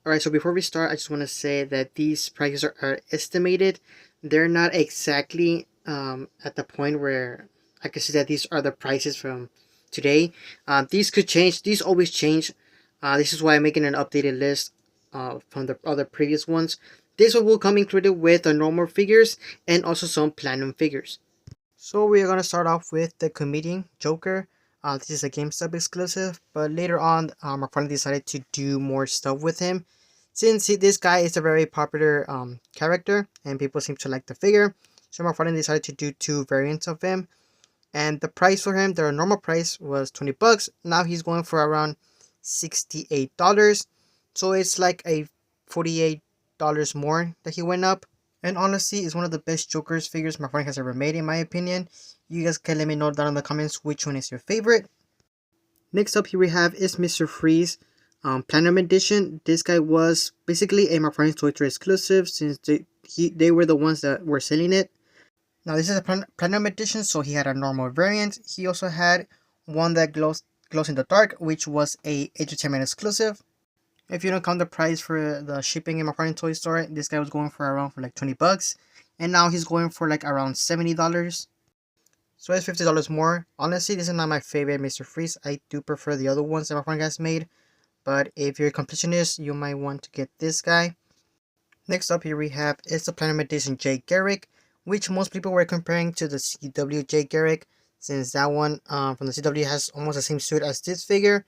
Alright, so before we start, I just want to say that these prices are estimated. They're not exactly at the point where I can see that these are the prices from today. These could change. These always change. This is why I'm making an updated list from the other previous ones. This one will come included with the normal figures and also some platinum figures. So we are going to start off with the comedian Joker. This is a GameStop exclusive, but later on, our friend decided to do more stuff with him. Since this guy is a very popular character and people seem to like the figure, so my friend decided to do two variants of him. And the price for him, their normal price was 20 bucks. Now he's going for around $68. So it's like a $48 more that he went up. And honestly, it's one of the best Joker's figures my friend has ever made, in my opinion. You guys can let me know down in the comments which one is your favorite. Next up here we have is Mr. Freeze Platinum Edition. This guy was basically a My Friend's Toy Store exclusive since they were the ones that were selling it. Now this is a Platinum Edition, so he had a normal variant. He also had one that glows in the dark, which was a Entertainment exclusive. If you don't count the price for the shipping in my friend's toy store, this guy was going for around for like 20 bucks. And now he's going for like around $70. So it's $50 more. Honestly, this is not my favorite Mr. Freeze. I do prefer the other ones that my friend has made. But if you're a completionist, you might want to get this guy. Next up here we have is the Platinum Edition J. Garrick, which most people were comparing to the CW J. Garrick, since that one from the CW has almost the same suit as this figure.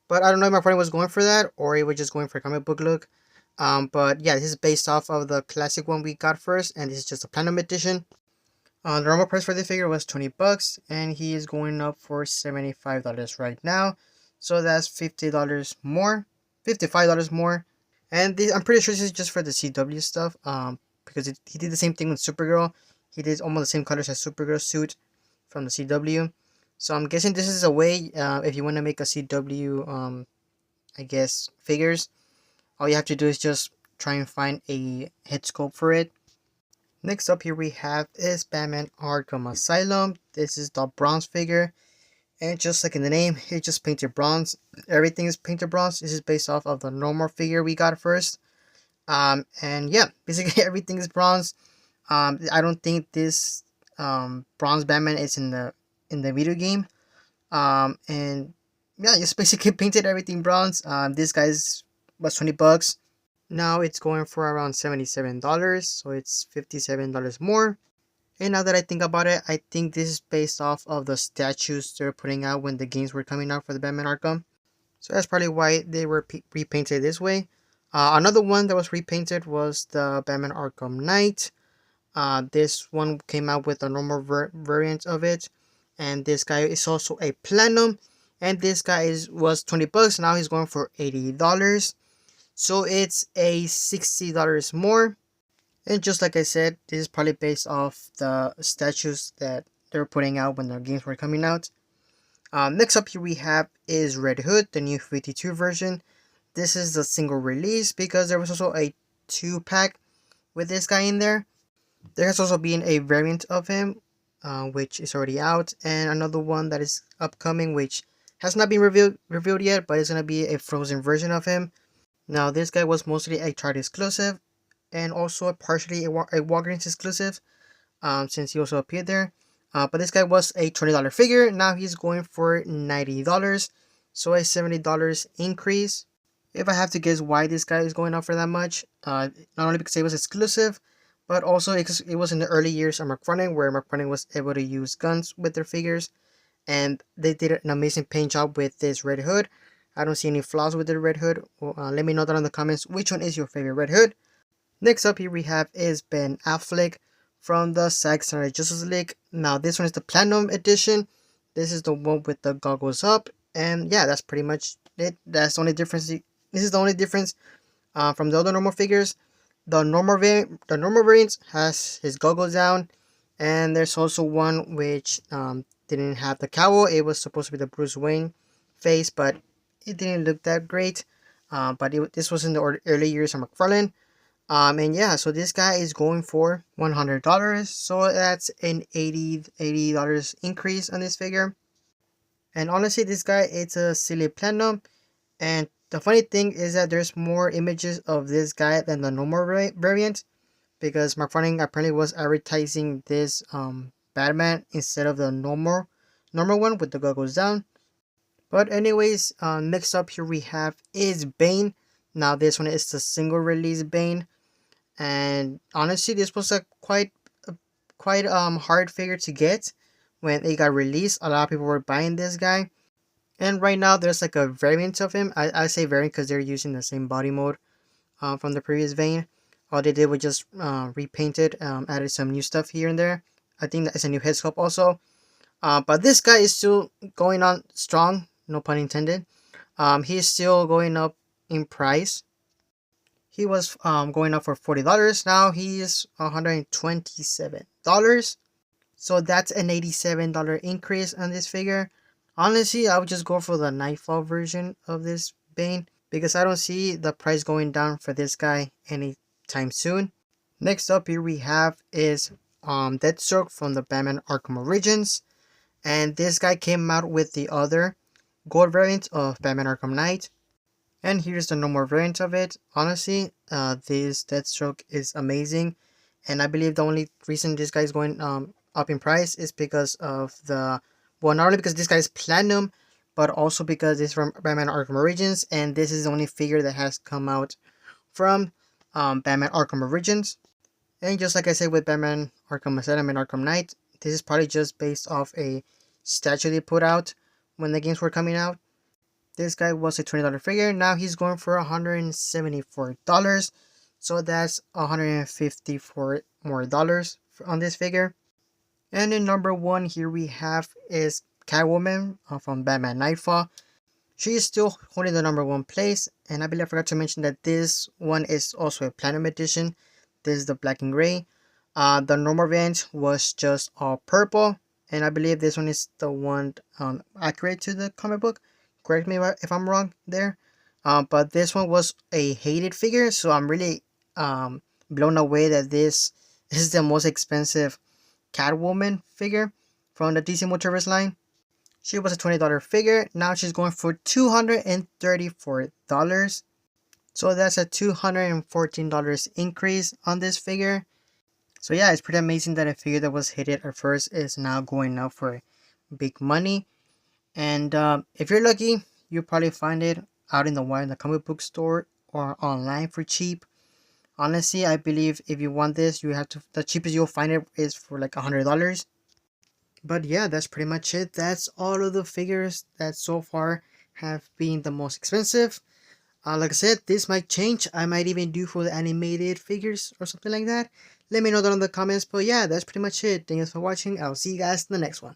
But I don't know if my friend was going for that or he was just going for a comic book look. But yeah, this is based off of the classic one we got first, and this is just a Platinum Edition. The normal price for the figure was 20 bucks, and he is going up for $75 right now. So that's $50 more, $55 more. And I'm pretty sure this is just for the CW stuff, because he did the same thing with Supergirl. He did almost the same colors as Supergirl's suit from the CW. So I'm guessing this is a way, if you want to make a CW, I guess, figures, all you have to do is just try and find a head sculpt for it. Next up here we have is Batman Arkham Asylum. This is the bronze figure, and just like in the name, it's just painted bronze. Everything is painted bronze. This is based off of the normal figure we got first. And yeah, basically everything is bronze. I don't think this bronze Batman is in the video game. And yeah, just basically painted everything bronze. This guy's was 20 bucks. Now it's going for around $77, so it's $57 more. And now that I think about it, I think this is based off of the statues they're putting out when the games were coming out for the Batman Arkham. So that's probably why they were repainted this way. Another one that was repainted was the Batman Arkham Knight. This one came out with a normal variant of it, and this guy is also a platinum, and this guy was 20 bucks. Now he's going for $80, so it's a $60 more. And just like I said, this is probably based off the statues that they're putting out when the games were coming out. Next up here we have is Red Hood, the new 52 version. This is the single release because there was also a 2-pack with this guy in there. There has also been a variant of him, which is already out, and another one that is upcoming, which has not been revealed yet, but it's going to be a frozen version of him. Now, this guy was mostly a Target exclusive, and also partially a Walgreens exclusive, since he also appeared there. But this guy was a $20 figure. Now he's going for $90, so a $70 increase. If I have to guess why this guy is going up for that much, not only because it was exclusive, but also because it was in the early years of McFarlane, where McFarlane was able to use guns with their figures, and they did an amazing paint job with this Red Hood. I don't see any flaws with the Red Hood. Let me know down in the comments which one is your favorite Red Hood. Next up here we have is Ben Affleck from the Zack Snyder Justice League. Now this one is the Platinum Edition. This is the one with the goggles up, and yeah, that's pretty much it. That's the only difference. This is the only difference from the other normal figures. The normal variant has his goggles down, and there's also one which didn't have the cowl. It was supposed to be the Bruce Wayne face, but it didn't look that great. But this was in the early years of McFarlane. And yeah, so this guy is going for $100, so that's an $80 increase on this figure. And honestly, this guy, it's a silly platinum, and The funny thing is that there's more images of this guy than the normal variant, because Mark Farning apparently was advertising this Batman instead of the normal one with the goggles down. But anyways, next up here we have is Bane. Now this one is the single release Bane, and honestly this was a quite hard figure to get when it got released. A lot of people were buying this guy, and right now there's like a variant of him. I say variant because they're using the same body mode from the previous Bane. All they did was just repaint it, added some new stuff here and there. I think that is a new head sculpt also. But this guy is still going on strong, no pun intended. He's still going up in price. He was going up for $40. Now he's $127. So that's an $87 increase on this figure. Honestly, I would just go for the Nightfall version of this Bane, because I don't see the price going down for this guy anytime soon. Next up here we have is Deathstroke from the Batman Arkham Origins. And this guy came out with the other gold variant of Batman Arkham Knight. And here's the normal variant of it. Honestly, this Deathstroke is amazing. And I believe the only reason this guy is going up in price is because of the... Well, not only because this guy is platinum, but also because it's from Batman Arkham Origins. And this is the only figure that has come out from Batman Arkham Origins. And just like I said with Batman Arkham Asylum and Arkham Knight, this is probably just based off a statue they put out when the games were coming out. This guy was a $20 figure. Now he's going for $174. So that's $154 more on this figure. And in number 1 here we have is Catwoman from Batman Nightfall. She is still holding the number 1 place. And I believe I forgot to mention that this one is also a Platinum Edition. This is the black and gray. The normal variant was just all purple, and I believe this one is the one accurate to the comic book. Correct me if I'm wrong there. But this one was a hated figure, so I'm really blown away that this is the most expensive Catwoman figure from the DC Multiverse line. She was a $20 figure. Now she's going for $234. So that's a $214 increase on this figure. So yeah, it's pretty amazing that a figure that was hated at first is now going up for big money. And if you're lucky, you'll probably find it out in the wild in the comic book store or online for cheap. Honestly, I believe if you want this, you have to. The cheapest you'll find it is for like $100. But yeah, that's pretty much it. That's all of the figures that so far have been the most expensive. Like I said, this might change. I might even do for the animated figures or something like that. Let me know down in the comments. But yeah, that's pretty much it. Thanks for watching. I'll see you guys in the next one.